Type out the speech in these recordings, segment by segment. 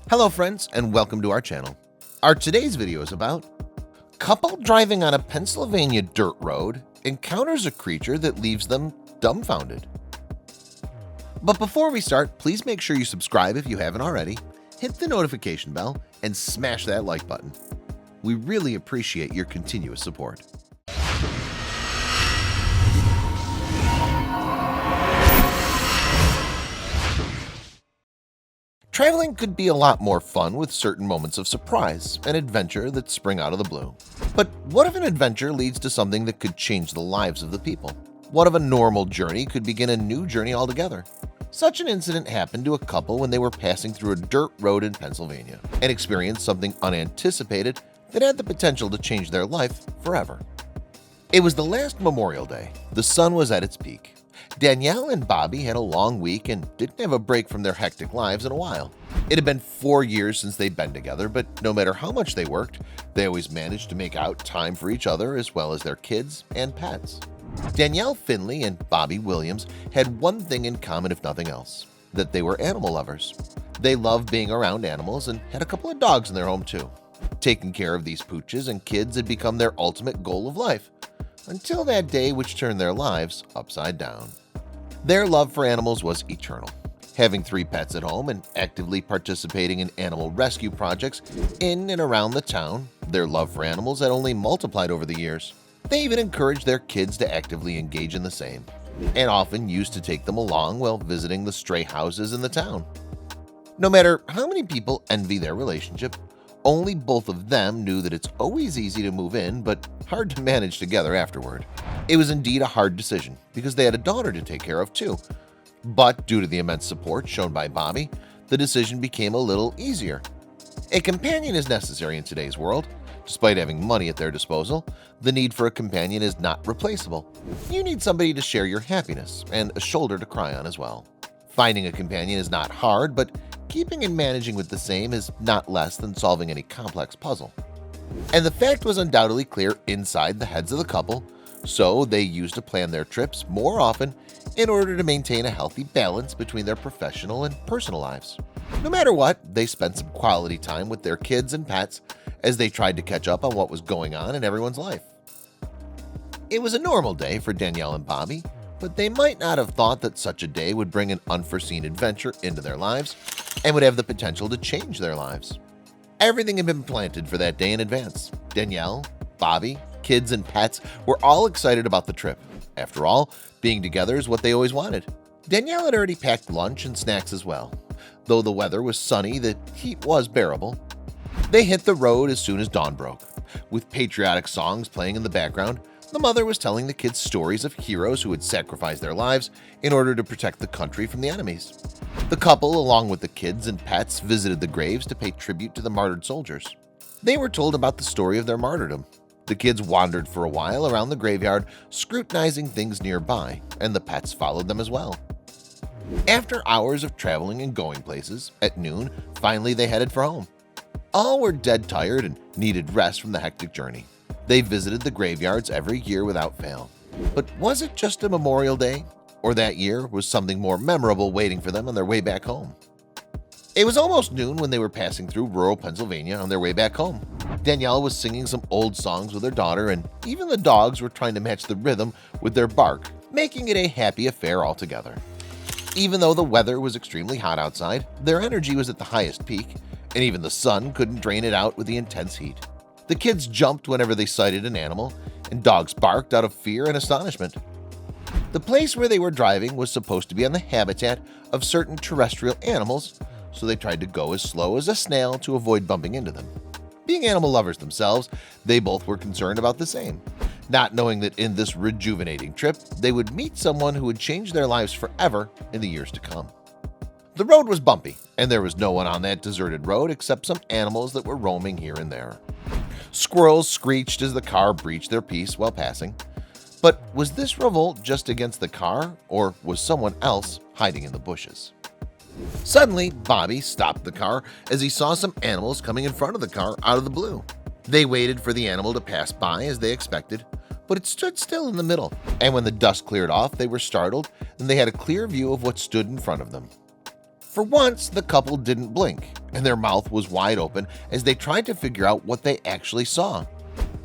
Hello friends and welcome to our channel. Our today's video is about couple driving on a Pennsylvania dirt road encounters a creature that leaves them dumbfounded. But before we start, please make sure you subscribe if you haven't already, hit the notification bell, and smash that like button. We really appreciate your continuous support. Traveling could be a lot more fun with certain moments of surprise and adventure that spring out of the blue. But what if an adventure leads to something that could change the lives of the people? What if a normal journey could begin a new journey altogether? Such an incident happened to a couple when they were passing through a dirt road in Pennsylvania and experienced something unanticipated that had the potential to change their life forever. It was the last Memorial Day. The sun was at its peak. Danielle and Bobby had a long week and didn't have a break from their hectic lives in a while. It had been 4 years since they'd been together, but no matter how much they worked, they always managed to make out time for each other as well as their kids and pets. Danielle Finley and Bobby Williams had one thing in common, if nothing else, that they were animal lovers. They loved being around animals and had a couple of dogs in their home too. Taking care of these pooches and kids had become their ultimate goal of life, until that day which turned their lives upside down. Their love for animals was eternal. Having 3 pets at home and actively participating in animal rescue projects in and around the town, their love for animals had only multiplied over the years. They even encouraged their kids to actively engage in the same, and often used to take them along while visiting the stray houses in the town. No matter how many people envy their relationship, only both of them knew that it's always easy to move in but hard to manage together afterward. It was indeed a hard decision because they had a daughter to take care of too. But due to the immense support shown by Bobby, the decision became a little easier. A companion is necessary in today's world. Despite having money at their disposal, the need for a companion is not replaceable. You need somebody to share your happiness and a shoulder to cry on as well. Finding a companion is not hard, but keeping and managing with the same is not less than solving any complex puzzle. And the fact was undoubtedly clear inside the heads of the couple, so they used to plan their trips more often in order to maintain a healthy balance between their professional and personal lives. No matter what, they spent some quality time with their kids and pets as they tried to catch up on what was going on in everyone's life. It was a normal day for Danielle and Bobby, but they might not have thought that such a day would bring an unforeseen adventure into their lives and would have the potential to change their lives. Everything had been planted for that day in advance. Danielle, Bobby, kids, and pets were all excited about the trip. After all, being together is what they always wanted. Danielle had already packed lunch and snacks as well. Though the weather was sunny, the heat was bearable. They hit the road as soon as dawn broke. With patriotic songs playing in the background, the mother was telling the kids stories of heroes who had sacrificed their lives in order to protect the country from the enemies. The couple, along with the kids and pets, visited the graves to pay tribute to the martyred soldiers. They were told about the story of their martyrdom. The kids wandered for a while around the graveyard, scrutinizing things nearby, and the pets followed them as well. After hours of traveling and going places, at noon, finally they headed for home. All were dead tired and needed rest from the hectic journey. They visited the graveyards every year without fail. But was it just a Memorial Day? Or that year was something more memorable waiting for them on their way back home? It was almost noon when they were passing through rural Pennsylvania on their way back home. Danielle was singing some old songs with her daughter, and even the dogs were trying to match the rhythm with their bark, making it a happy affair altogether. Even though the weather was extremely hot outside, their energy was at the highest peak, and even the sun couldn't drain it out with the intense heat. The kids jumped whenever they sighted an animal, and dogs barked out of fear and astonishment. The place where they were driving was supposed to be on the habitat of certain terrestrial animals, so they tried to go as slow as a snail to avoid bumping into them. Being animal lovers themselves, they both were concerned about the same, not knowing that in this rejuvenating trip, they would meet someone who would change their lives forever in the years to come. The road was bumpy, and there was no one on that deserted road except some animals that were roaming here and there. Squirrels screeched as the car breached their peace while passing. But was this revolt just against the car, or was someone else hiding in the bushes? Suddenly, Bobby stopped the car as he saw some animals coming in front of the car out of the blue. They waited for the animal to pass by as they expected, but it stood still in the middle, and when the dust cleared off, they were startled and they had a clear view of what stood in front of them. For once, the couple didn't blink, and their mouth was wide open as they tried to figure out what they actually saw.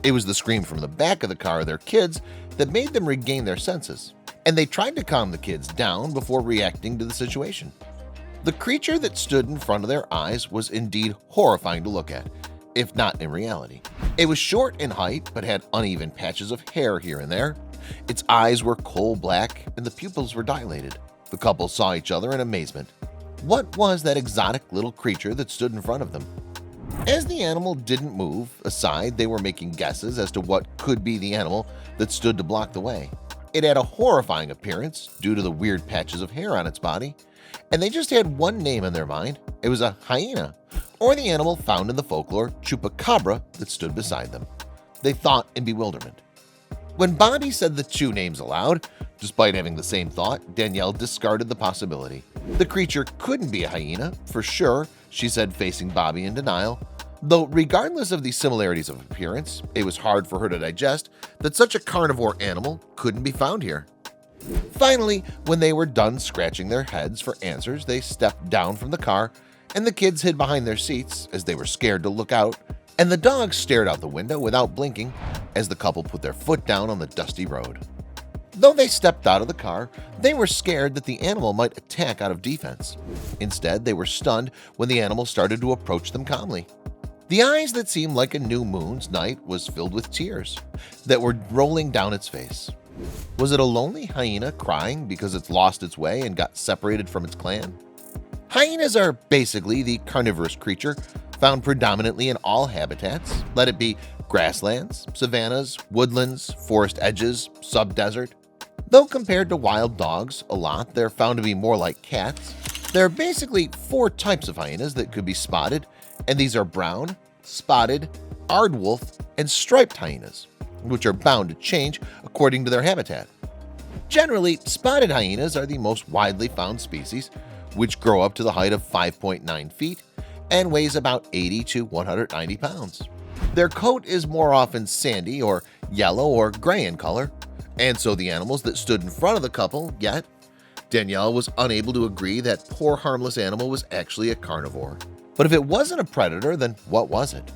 It was the scream from the back of the car of their kids that made them regain their senses, and they tried to calm the kids down before reacting to the situation. The creature that stood in front of their eyes was indeed horrifying to look at, if not in reality. It was short in height but had uneven patches of hair here and there. Its eyes were coal black and the pupils were dilated. The couple saw each other in amazement. What was that exotic little creature that stood in front of them? As the animal didn't move aside, they were making guesses as to what could be the animal that stood to block the way. It had a horrifying appearance due to the weird patches of hair on its body, and they just had one name in their mind. It was a hyena, or the animal found in the folklore chupacabra that stood beside them. They thought in bewilderment. When Bobby said the two names aloud, despite having the same thought, Danielle discarded the possibility. The creature couldn't be a hyena, for sure, she said, facing Bobby in denial. Though regardless of the similarities of appearance, it was hard for her to digest that such a carnivore animal couldn't be found here. Finally, when they were done scratching their heads for answers, they stepped down from the car, and the kids hid behind their seats as they were scared to look out, and the dogs stared out the window without blinking as the couple put their foot down on the dusty road. Though they stepped out of the car, they were scared that the animal might attack out of defense. Instead, they were stunned when the animal started to approach them calmly. The eyes that seemed like a new moon's night was filled with tears that were rolling down its face. Was it a lonely hyena crying because it's lost its way and got separated from its clan? Hyenas are basically the carnivorous creature found predominantly in all habitats, let it be grasslands, savannas, woodlands, forest edges, subdesert. Though compared to wild dogs a lot, they're found to be more like cats. There are basically 4 types of hyenas that could be spotted, and these are brown, spotted, aardwolf, and striped hyenas, which are bound to change according to their habitat. Generally, spotted hyenas are the most widely found species, which grow up to the height of 5.9 feet and weighs about 80 to 190 pounds. Their coat is more often sandy or yellow or gray in color, and so the animals that stood in front of the couple, yet Danielle was unable to agree that poor harmless animal was actually a carnivore. But if it wasn't a predator, then what was it?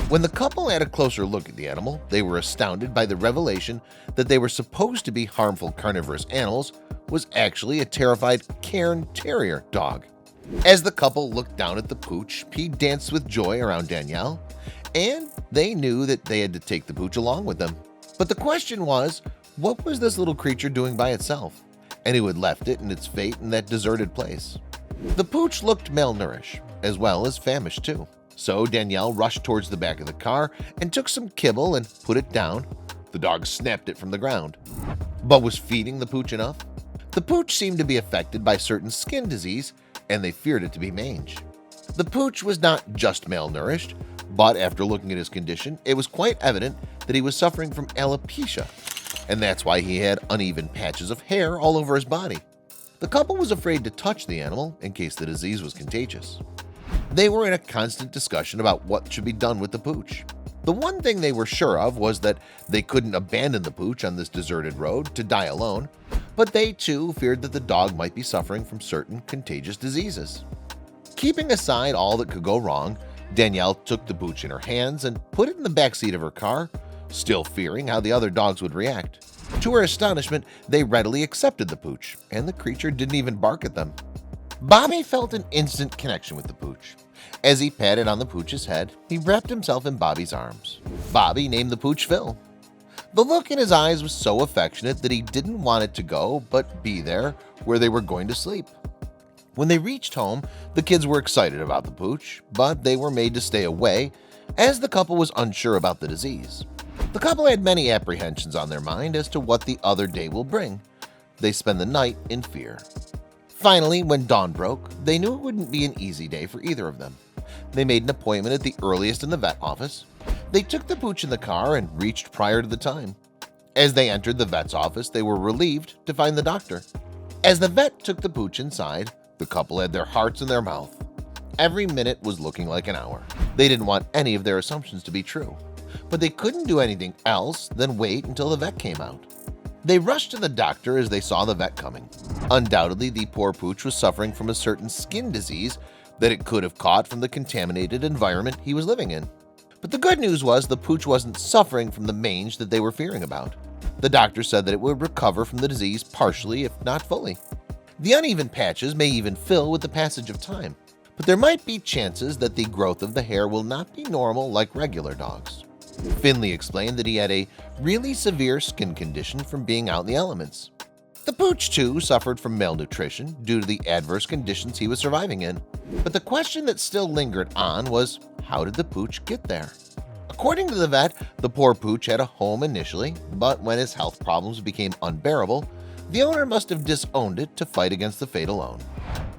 When the couple had a closer look at the animal, they were astounded by the revelation that they were supposed to be harmful carnivorous animals was actually a terrified Cairn Terrier dog. As the couple looked down at the pooch, he danced with joy around Danielle, and they knew that they had to take the pooch along with them. But the question was, what was this little creature doing by itself, and who had left it in its fate in that deserted place? The pooch looked malnourished, as well as famished too. So Danielle rushed towards the back of the car and took some kibble and put it down. The dog snapped it from the ground. But was feeding the pooch enough? The pooch seemed to be affected by certain skin disease, and they feared it to be mange. The pooch was not just malnourished, but after looking at his condition, it was quite evident that he was suffering from alopecia, and that's why he had uneven patches of hair all over his body. The couple was afraid to touch the animal in case the disease was contagious. They were in a constant discussion about what should be done with the pooch. The one thing they were sure of was that they couldn't abandon the pooch on this deserted road to die alone, but they too feared that the dog might be suffering from certain contagious diseases. Keeping aside all that could go wrong, Danielle took the pooch in her hands and put it in the backseat of her car, still fearing how the other dogs would react. To her astonishment, they readily accepted the pooch, and the creature didn't even bark at them. Bobby felt an instant connection with the pooch. As he patted on the pooch's head, he wrapped himself in Bobby's arms. Bobby named the pooch Phil. The look in his eyes was so affectionate that he didn't want it to go but be there where they were going to sleep. When they reached home, the kids were excited about the pooch, but they were made to stay away as the couple was unsure about the disease. The couple had many apprehensions on their mind as to what the other day will bring. They spent the night in fear. Finally, when dawn broke, they knew it wouldn't be an easy day for either of them. They made an appointment at the earliest in the vet office. They took the pooch in the car and reached prior to the time. As they entered the vet's office, they were relieved to find the doctor. As the vet took the pooch inside, the couple had their hearts in their mouth. Every minute was looking like an hour. They didn't want any of their assumptions to be true, but they couldn't do anything else than wait until the vet came out. They rushed to the doctor as they saw the vet coming. Undoubtedly, the poor pooch was suffering from a certain skin disease that it could have caught from the contaminated environment he was living in. But the good news was the pooch wasn't suffering from the mange that they were fearing about. The doctor said that it would recover from the disease partially, if not fully. The uneven patches may even fill with the passage of time, but there might be chances that the growth of the hair will not be normal like regular dogs. Finley explained that he had a really severe skin condition from being out in the elements. The pooch, too, suffered from malnutrition due to the adverse conditions he was surviving in. But the question that still lingered on was, how did the pooch get there? According to the vet, the poor pooch had a home initially, but when his health problems became unbearable, the owner must have disowned it to fight against the fate alone.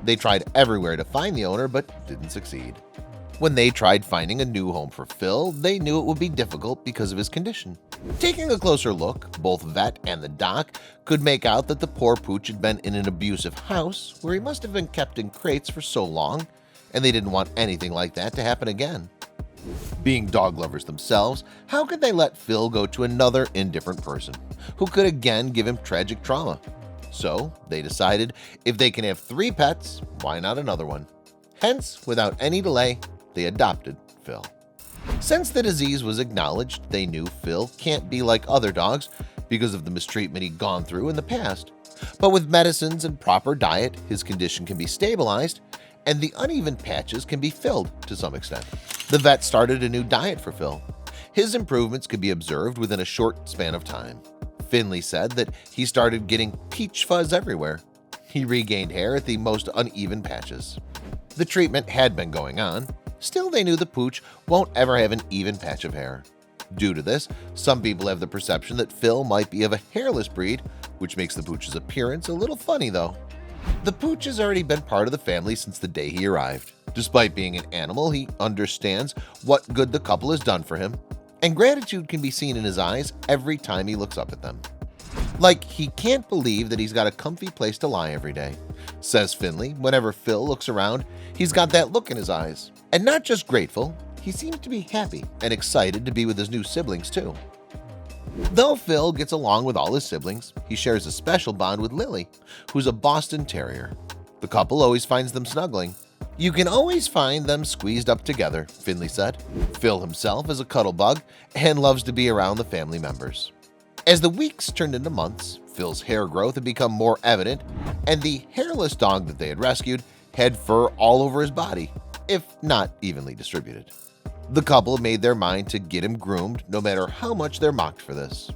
They tried everywhere to find the owner, but didn't succeed. When they tried finding a new home for Phil, they knew it would be difficult because of his condition. Taking a closer look, both vet and the doc could make out that the poor pooch had been in an abusive house where he must have been kept in crates for so long, and they didn't want anything like that to happen again. Being dog lovers themselves, how could they let Phil go to another indifferent person who could again give him tragic trauma? So they decided if they can have 3 pets, why not another one? Hence, without any delay, they adopted Phil. Since the disease was acknowledged, they knew Phil can't be like other dogs because of the mistreatment he'd gone through in the past. But with medicines and proper diet, his condition can be stabilized and the uneven patches can be filled to some extent. The vet started a new diet for Phil. His improvements could be observed within a short span of time. Finley said that he started getting peach fuzz everywhere. He regained hair at the most uneven patches. The treatment had been going on. Still, they knew the pooch won't ever have an even patch of hair. Due to this, some people have the perception that Phil might be of a hairless breed, which makes the pooch's appearance a little funny though. The pooch has already been part of the family since the day he arrived. Despite being an animal, he understands what good the couple has done for him, and gratitude can be seen in his eyes every time he looks up at them. Like he can't believe that he's got a comfy place to lie every day. Says Finley, whenever Phil looks around, he's got that look in his eyes. And not just grateful, he seems to be happy and excited to be with his new siblings too. Though Phil gets along with all his siblings, he shares a special bond with Lily, who's a Boston Terrier. The couple always finds them snuggling. You can always find them squeezed up together, Finley said. Phil himself is a cuddle bug and loves to be around the family members. As the weeks turned into months, Phil's hair growth had become more evident, and the hairless dog that they had rescued had fur all over his body, if not evenly distributed. The couple made their mind to get him groomed no matter how much they're mocked for this.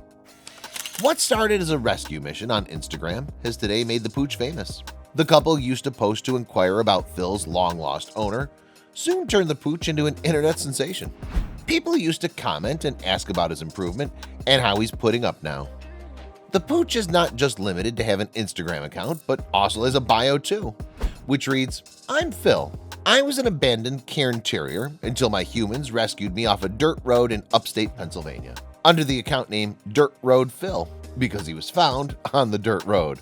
What started as a rescue mission on Instagram has today made the pooch famous. The couple used to post to inquire about Phil's long-lost owner, soon turned the pooch into an internet sensation. People used to comment and ask about his improvement and how he's putting up now. The pooch is not just limited to have an Instagram account, but also has a bio too, which reads, "I'm Phil. I was an abandoned Cairn Terrier until my humans rescued me off a dirt road in upstate Pennsylvania, under the account name Dirt Road Phil, because he was found on the dirt road."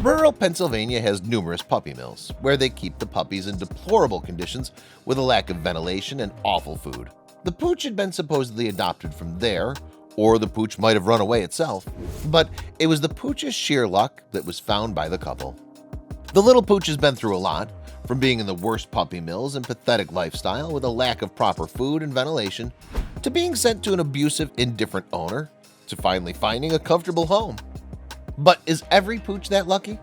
Rural Pennsylvania has numerous puppy mills, where they keep the puppies in deplorable conditions with a lack of ventilation and awful food. The pooch had been supposedly adopted from there, or the pooch might have run away itself, but it was the pooch's sheer luck that was found by the couple. The little pooch has been through a lot, from being in the worst puppy mills and pathetic lifestyle with a lack of proper food and ventilation, to being sent to an abusive, indifferent owner, to finally finding a comfortable home. But is every pooch that lucky?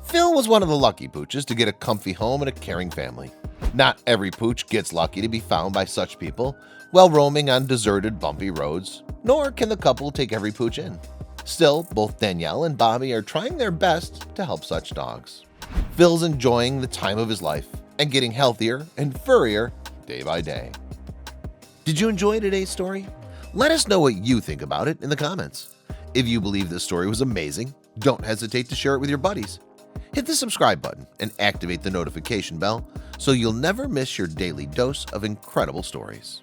Phil was one of the lucky pooches to get a comfy home and a caring family. Not every pooch gets lucky to be found by such people while roaming on deserted, bumpy roads, nor can the couple take every pooch in. Still, both Danielle and Bobby are trying their best to help such dogs. Phil's enjoying the time of his life and getting healthier and furrier day by day. Did you enjoy today's story? Let us know what you think about it in the comments. If you believe this story was amazing, don't hesitate to share it with your buddies. Hit the subscribe button and activate the notification bell so you'll never miss your daily dose of incredible stories.